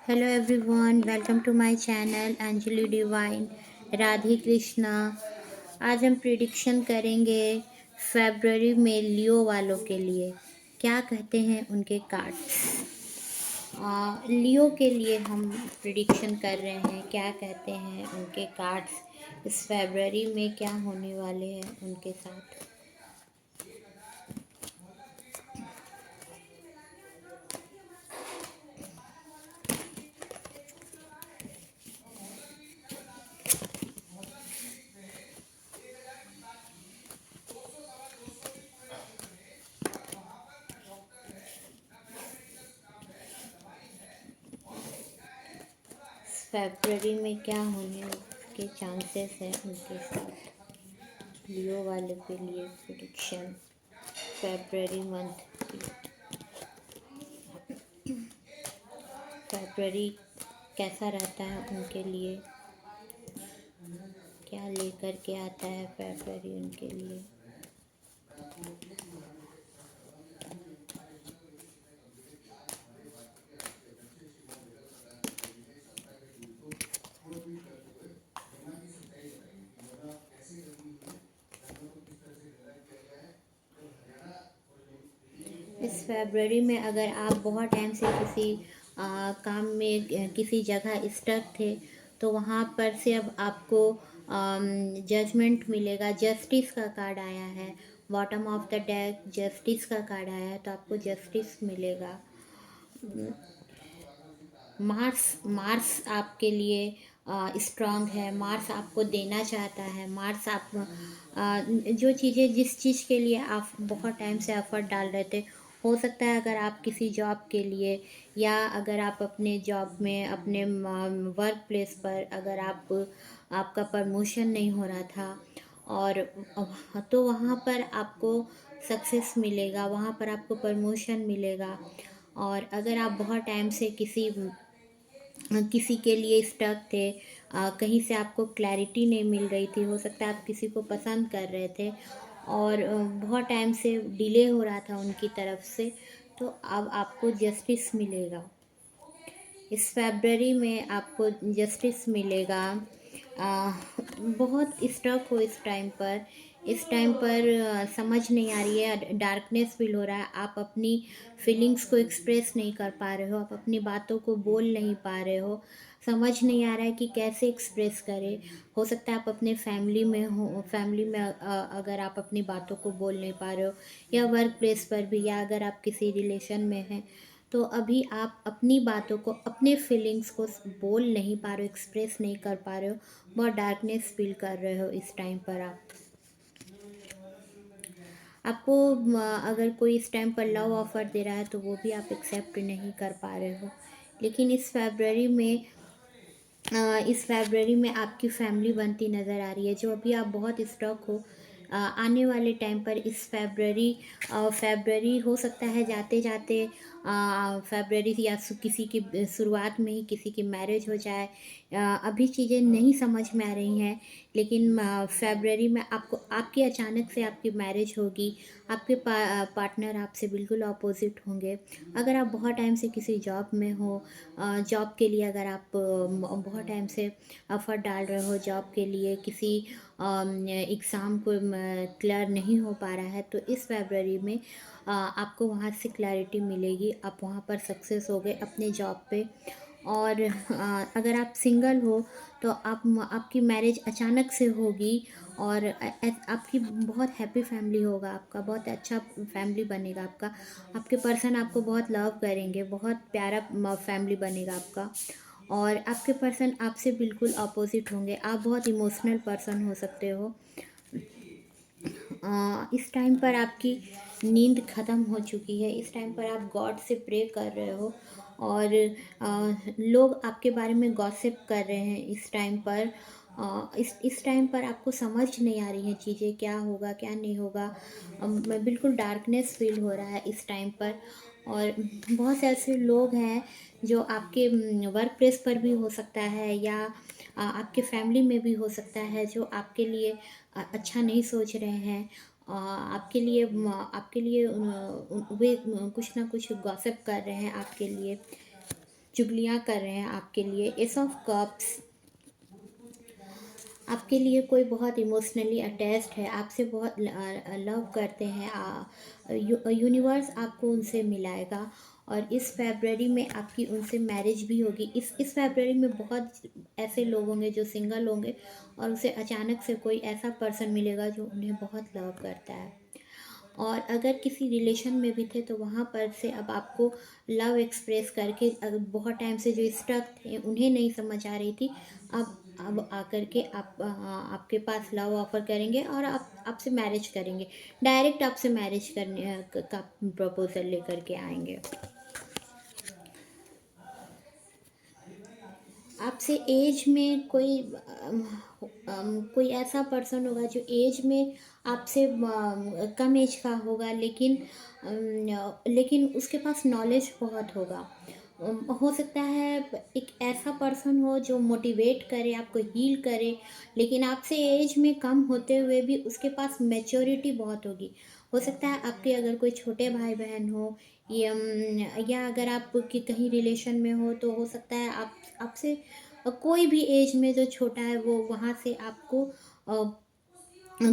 Hello everyone, welcome to my channel Anjali divine. Radhe Krishna. आज हम prediction करेंगे फेब्रुअरी में लियो वालों के लिए। क्या कहते हैं उनके कार्ड्स। लियो के लिए हम प्रिडिक्शन कर रहे हैं, क्या कहते हैं उनके कार्ड्स, इस फेब्रुअरी में क्या होने वाले हैं उनके साथ। फेब्रुअरी में क्या होने के चांसेस हैं उनके साथ, लियो वाले के लिए प्रिडिक्शन फेब्रुअरी मंथ की। फेब्रुअरी कैसा रहता है उनके लिए, क्या लेकर के आता है फेब्रुअरी उनके लिए। इस फेब्रुअरी में अगर आप बहुत टाइम से किसी काम में किसी जगह स्टक थे, तो वहाँ पर से अब आपको जजमेंट मिलेगा। जस्टिस का कार्ड आया है, bottom of the deck justice का कार्ड आया है, तो आपको जस्टिस मिलेगा। मार्स मार्स आपके लिए स्ट्रांग है। मार्स आपको देना चाहता है। मार्स आप जो चीज़ें, जिस चीज़ के लिए आप बहुत टाइम से एफर्ट डाल रहे थे, हो सकता है अगर आप किसी जॉब के लिए, या अगर आप अपने जॉब में, अपने वर्क प्लेस पर अगर आपका प्रमोशन नहीं हो रहा था, और तो वहाँ पर आपको सक्सेस मिलेगा, वहाँ पर आपको प्रमोशन मिलेगा। और अगर आप बहुत टाइम से किसी के लिए स्टक थे, कहीं से आपको क्लैरिटी नहीं मिल रही थी, हो सकता है आप किसी को पसंद कर रहे थे और बहुत टाइम से डिले हो रहा था उनकी तरफ से, तो अब आपको जस्टिस मिलेगा। इस फेब्रुअरी में आपको जस्टिस मिलेगा। आ, बहुत स्ट्रक हो इस टाइम पर। इस टाइम पर समझ नहीं आ रही है, डार्कनेस फील हो रहा है। आप अपनी फीलिंग्स को एक्सप्रेस नहीं कर पा रहे हो, आप अपनी बातों को बोल नहीं पा रहे हो। समझ नहीं आ रहा है कि कैसे एक्सप्रेस करें। हो सकता है आप अपने फैमिली में हो, फैमिली में अगर आप अपनी बातों को बोल नहीं पा रहे हो, या वर्क प्लेस पर भी, या अगर आप किसी रिलेशन में हैं, तो अभी आप अपनी बातों को, अपने फीलिंग्स को बोल नहीं पा रहे हो, एक्सप्रेस नहीं कर पा रहे हो। बहुत डार्कनेस फील कर रहे हो इस टाइम पर। आपको अगर कोई इस टाइम पर लव ऑफर दे रहा है, तो वो भी आप एक्सेप्ट नहीं कर पा रहे हो। लेकिन इस फेब्रुअरी में आपकी फैमिली बनती नज़र आ रही है। जो अभी आप बहुत स्टॉक हो, आने वाले टाइम पर इस फेब्रुअरी हो सकता है जाते जाते फेब्रुअरी या किसी की शुरुआत में ही किसी की मैरिज हो जाए। अभी चीज़ें नहीं समझ में आ रही हैं, लेकिन फेब्रुअरी में आपको, आपकी अचानक से आपकी मैरिज होगी। आपके पार्टनर आपसे बिल्कुल अपोजिट होंगे। अगर आप बहुत टाइम से किसी जॉब में हो, जॉब के लिए अगर आप बहुत टाइम से एफर्ट डाल रहे हो जॉब के लिए, किसी एग्ज़ाम को क्लियर नहीं हो पा रहा है, तो इस फेब्रुअरी में आपको वहाँ से क्लैरिटी मिलेगी। आप वहाँ पर सक्सेस हो गए अपने जॉब पे। और अगर आप सिंगल हो, तो आपकी मैरिज अचानक से होगी, और आपकी बहुत हैप्पी फैमिली होगा, आपका बहुत अच्छा फैमिली बनेगा। आपके पर्सन आपको बहुत लव करेंगे, बहुत प्यारा फैमिली बनेगा आपका। और आपके पर्सन आपसे बिल्कुल अपोजिट होंगे। आप बहुत इमोशनल पर्सन हो सकते हो। इस टाइम पर आपकी नींद ख़त्म हो चुकी है। इस टाइम पर आप गॉड से प्रे कर रहे हो, और लोग आपके बारे में गॉसिप कर रहे हैं इस टाइम पर। इस टाइम पर आपको समझ नहीं आ रही हैं चीज़ें, क्या होगा क्या नहीं होगा। बिल्कुल डार्कनेस फील हो रहा है इस टाइम पर। और बहुत से ऐसे लोग हैं जो आपके वर्क प्लेस पर भी हो सकता है, या आपके फैमिली में भी हो सकता है, जो आपके लिए अच्छा नहीं सोच रहे हैं। आपके लिए वे कुछ ना कुछ गॉसिप कर रहे हैं आपके लिए। चुगलियाँ कर रहे हैं आपके लिए। एस ऑफ कप्स, आपके लिए कोई बहुत इमोशनली अटैच्ड है, आपसे बहुत लव करते हैं। यूनिवर्स आपको उनसे मिलाएगा और इस फेब्रवरी में आपकी उनसे मैरिज भी होगी। इस फेब्रवरी में बहुत ऐसे लोग होंगे जो सिंगल होंगे और उसे अचानक से कोई ऐसा पर्सन मिलेगा जो उन्हें बहुत लव करता है। और अगर किसी रिलेशन में भी थे तो वहाँ पर से अब आपको लव एक्सप्रेस करके, बहुत टाइम से जो स्टक थे उन्हें नहीं समझ आ रही थी, अब आकर के आपके पास लव ऑफर करेंगे और आपसे मैरिज करेंगे। डायरेक्ट आपसे मैरिज करने का प्रपोजल लेकर के आएंगे। आपसे एज में कोई ऐसा पर्सन होगा जो एज में आपसे कम एज का होगा, लेकिन उसके पास नॉलेज बहुत होगा। हो सकता है एक ऐसा पर्सन हो जो मोटिवेट करे, आपको हील करे, लेकिन आपसे एज में कम होते हुए भी उसके पास मैच्योरिटी बहुत होगी। हो सकता है आपके अगर कोई छोटे भाई बहन हो, या अगर आप कि कहीं रिलेशन में हो तो हो सकता है आप आपसे कोई भी एज में जो छोटा है वो वहाँ से आपको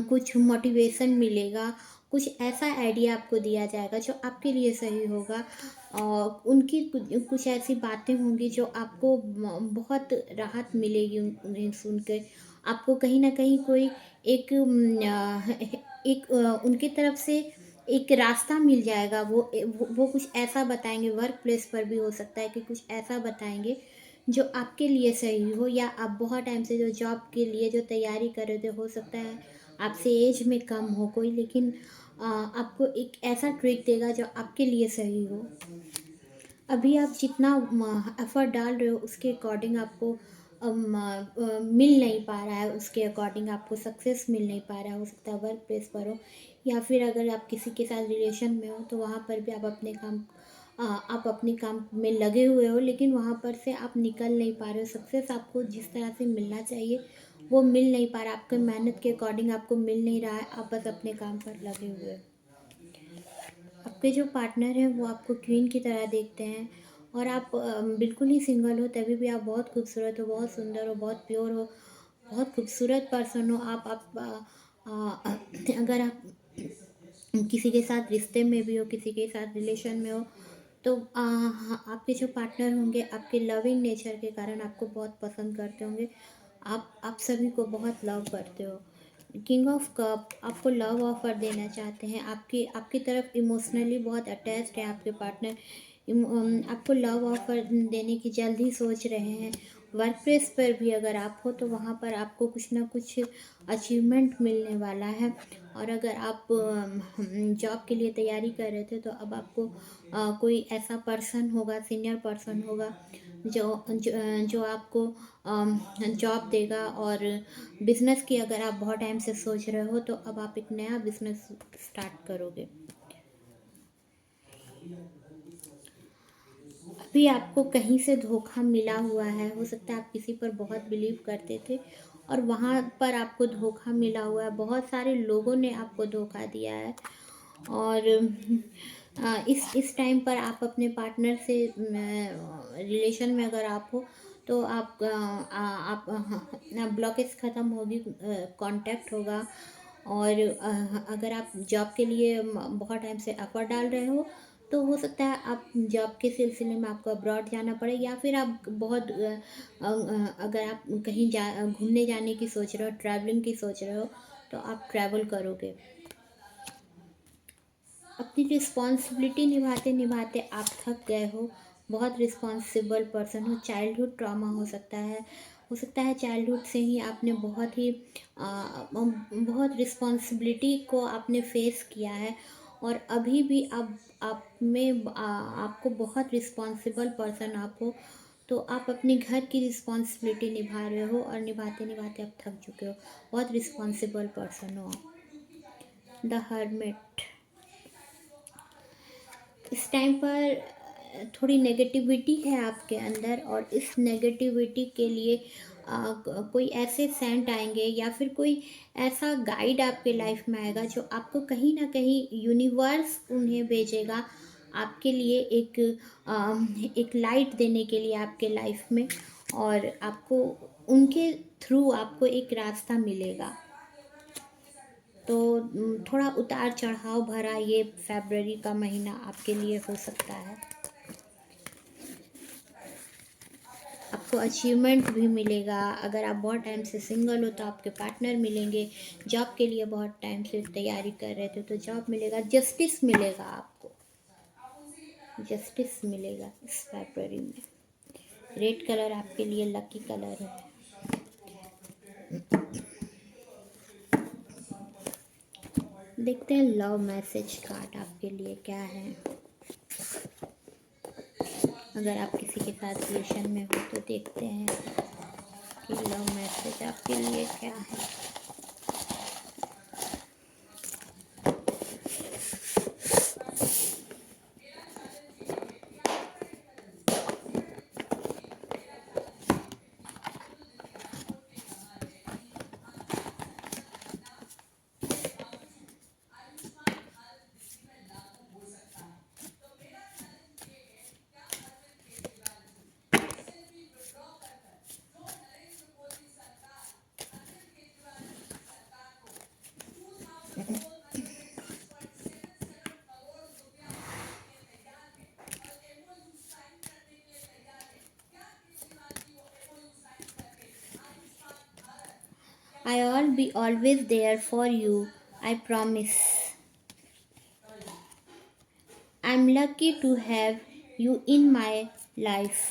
कुछ मोटिवेशन मिलेगा, कुछ ऐसा आइडिया आपको दिया जाएगा जो आपके लिए सही होगा। और उनकी कुछ ऐसी बातें होंगी जो आपको बहुत राहत मिलेगी उन्हें सुन के। आपको कहीं ना कहीं कोई एक उनकी तरफ से एक रास्ता मिल जाएगा। वो कुछ ऐसा बताएंगे, वर्क प्लेस पर भी हो सकता है कि कुछ ऐसा बताएंगे जो आपके लिए सही हो, या आप बहुत टाइम से जो जॉब के लिए जो तैयारी कर रहे थे, हो सकता है आपसे एज में कम हो कोई, लेकिन आपको एक ऐसा ट्रिक देगा जो आपके लिए सही हो। अभी आप जितना एफर्ट डाल रहे हो उसके अकॉर्डिंग आपको मिल नहीं पा रहा है, उसके अकॉर्डिंग आपको सक्सेस मिल नहीं पा रहा है। हो सकता है वर्क प्लेस पर हो, या फिर अगर आप किसी के साथ रिलेशन में हो तो वहाँ पर भी आप अपने काम में लगे हुए हो, लेकिन वहाँ पर से आप निकल नहीं पा रहे हो। सक्सेस आपको जिस तरह से मिलना चाहिए वो मिल नहीं पा रहा, आपके मेहनत के अकॉर्डिंग आपको मिल नहीं रहा है, आप बस अपने काम पर लगे हुए हो। आपके जो पार्टनर हैं वो आपको क्वीन की तरह देखते हैं, और आप बिल्कुल ही सिंगल हो तभी भी आप बहुत खूबसूरत हो, बहुत सुंदर हो, बहुत प्योर हो, बहुत खूबसूरत पर्सन हो। अगर आप किसी के साथ रिश्ते में भी हो, किसी के साथ रिलेशन में हो, तो आपके जो पार्टनर होंगे आपके लविंग नेचर के कारण आपको बहुत पसंद करते होंगे। आप सभी को बहुत लव करते हो। किंग ऑफ कप आपको लव ऑफर देना चाहते हैं, आपकी तरफ इमोशनली बहुत अटैच्ड है आपके पार्टनर। आपको लव ऑफर देने की जल्द ही सोच रहे हैं। वर्क प्लेस पर भी अगर आप हो तो वहाँ पर आपको कुछ ना कुछ अचीवमेंट मिलने वाला है। और अगर आप जॉब के लिए तैयारी कर रहे थे तो अब आपको कोई ऐसा पर्सन होगा, सीनियर पर्सन होगा जो आपको जॉब देगा। और बिजनेस की अगर आप बहुत टाइम से सोच रहे हो तो अब आप एक नया बिजनेस स्टार्ट करोगे। अभी आपको कहीं से धोखा मिला हुआ है, हो सकता है आप किसी पर बहुत बिलीव करते थे और वहाँ पर आपको धोखा मिला हुआ है, बहुत सारे लोगों ने आपको धोखा दिया है। और इस टाइम पर आप अपने पार्टनर से रिलेशन में अगर आप हो तो आप ब्लॉकेज ख़त्म होगी, कांटेक्ट होगा। और अगर आप जॉब के लिए बहुत टाइम से एफर्ट डाल रहे हो तो हो सकता है आप जॉब के सिलसिले में आपको अब्रॉड जाना पड़े, या फिर आप अगर आप कहीं घूमने जाने की सोच रहे हो, ट्रैवलिंग की सोच रहे हो, तो आप ट्रैवल करोगे। अपनी रिस्पॉन्सिबिलिटी निभाते निभाते आप थक गए हो, बहुत रिस्पॉन्सिबल पर्सन हो। चाइल्डहुड ट्रॉमा हो सकता है चाइल्डहुड से ही आपने बहुत रिस्पॉन्सिबिलिटी को आपने फेस किया है, और अभी भी आपको बहुत रिस्पॉन्सिबल पर्सन आप हो। तो आप अपने घर की रिस्पॉन्सिबिलिटी निभा रहे हो और निभाते निभाते आप थक चुके हो, बहुत रिस्पॉन्सिबल पर्सन हो आप। द हर्मिट, इस टाइम पर थोड़ी नेगेटिविटी है आपके अंदर, और इस नेगेटिविटी के लिए कोई ऐसे सेंट आएंगे या फिर कोई ऐसा गाइड आपके लाइफ में आएगा जो आपको कहीं ना कहीं यूनिवर्स उन्हें भेजेगा आपके लिए एक लाइट देने के लिए आपके लाइफ में, और आपको उनके थ्रू आपको एक रास्ता मिलेगा। तो थोड़ा उतार चढ़ाव भरा ये फ़रवरी का महीना आपके लिए हो सकता है। आपको अचीवमेंट भी मिलेगा। अगर आप बहुत टाइम से सिंगल हो तो आपके पार्टनर मिलेंगे। जॉब के लिए बहुत टाइम से तैयारी कर रहे थे तो जॉब मिलेगा। जस्टिस मिलेगा आपको, जस्टिस मिलेगा इस फ़रवरी में। रेड कलर आपके लिए लकी कलर है। देखते हैं लव मैसेज कार्ड आपके लिए क्या है। अगर आप किसी के साथ रिलेशन में हो तो देखते हैं कि लव मैसेज आपके लिए क्या है। I'll be always there for you, I promise. I'm lucky to have you in my life.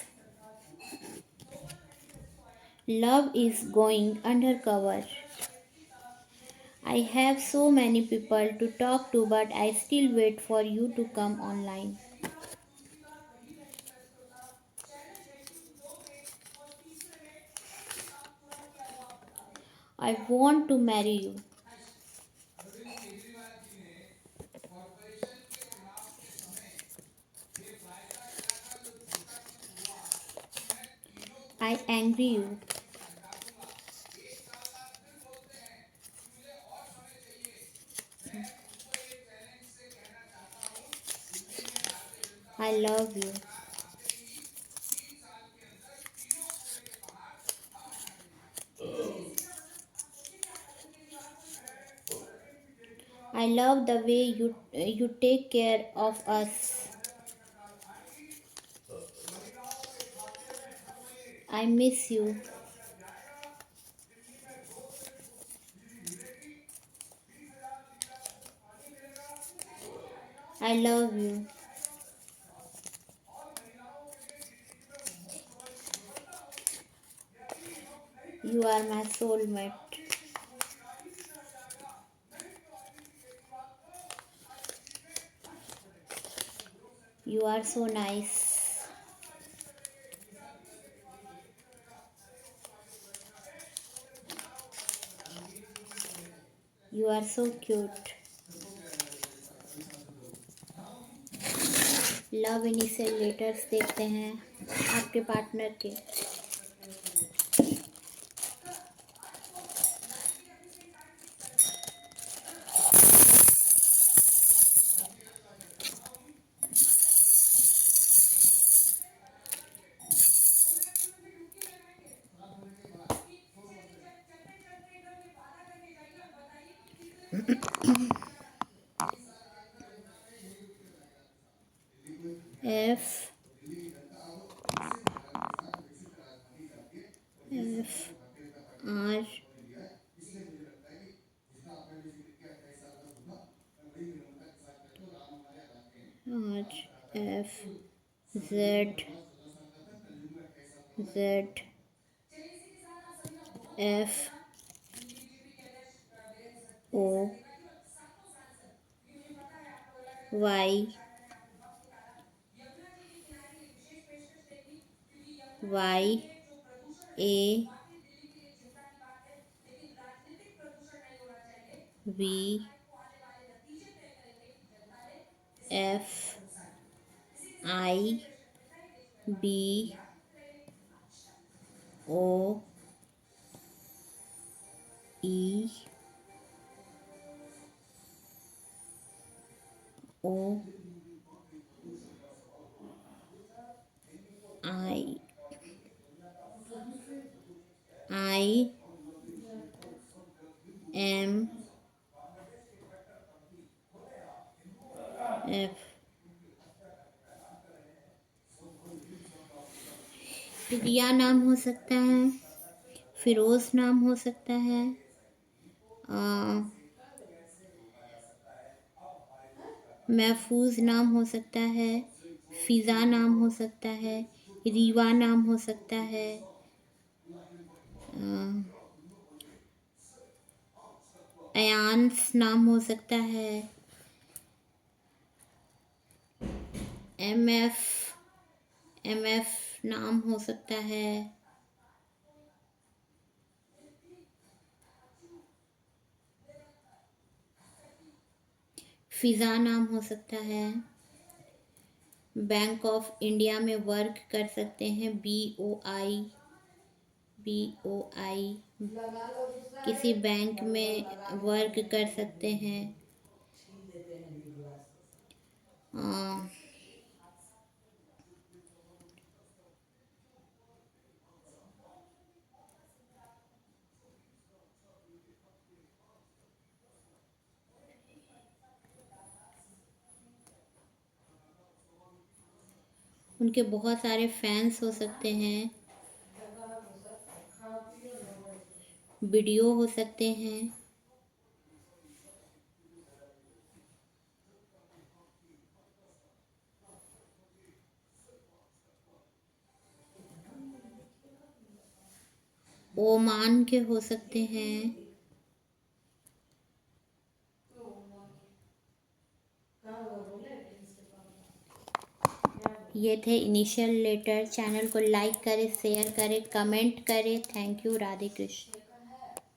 Love is going undercover. I have so many people to talk to, but I still wait for you to come online. I want to marry you. I angry you. I love you. I love the way you take care of us. I miss you. I love you. You are my soulmate. You are so nice. You are so cute. Love initial letters देखते हैं आपके partner के। F F R R F Z Z F O Y Y A V F I B O E O I I M F. Riya नाम हो सकता है, फिरोज नाम हो सकता है, महफूज नाम हो सकता है, फिज़ा नाम हो सकता है, रीवा नाम हो सकता है, अयांस नाम हो सकता है, एम एफ नाम हो सकता है, फिज़ा नाम हो सकता है। बैंक ऑफ इंडिया में वर्क कर सकते हैं, BOI। किसी बैंक में वर्क कर सकते हैं, उनके बहुत सारे फैंस हो सकते हैं, वीडियो हो सकते हैं, ओमान के हो सकते हैं। ये थे इनिशियल लेटर। चैनल को लाइक करें, शेयर करें, कमेंट करें। Thank you. राधे कृष्ण।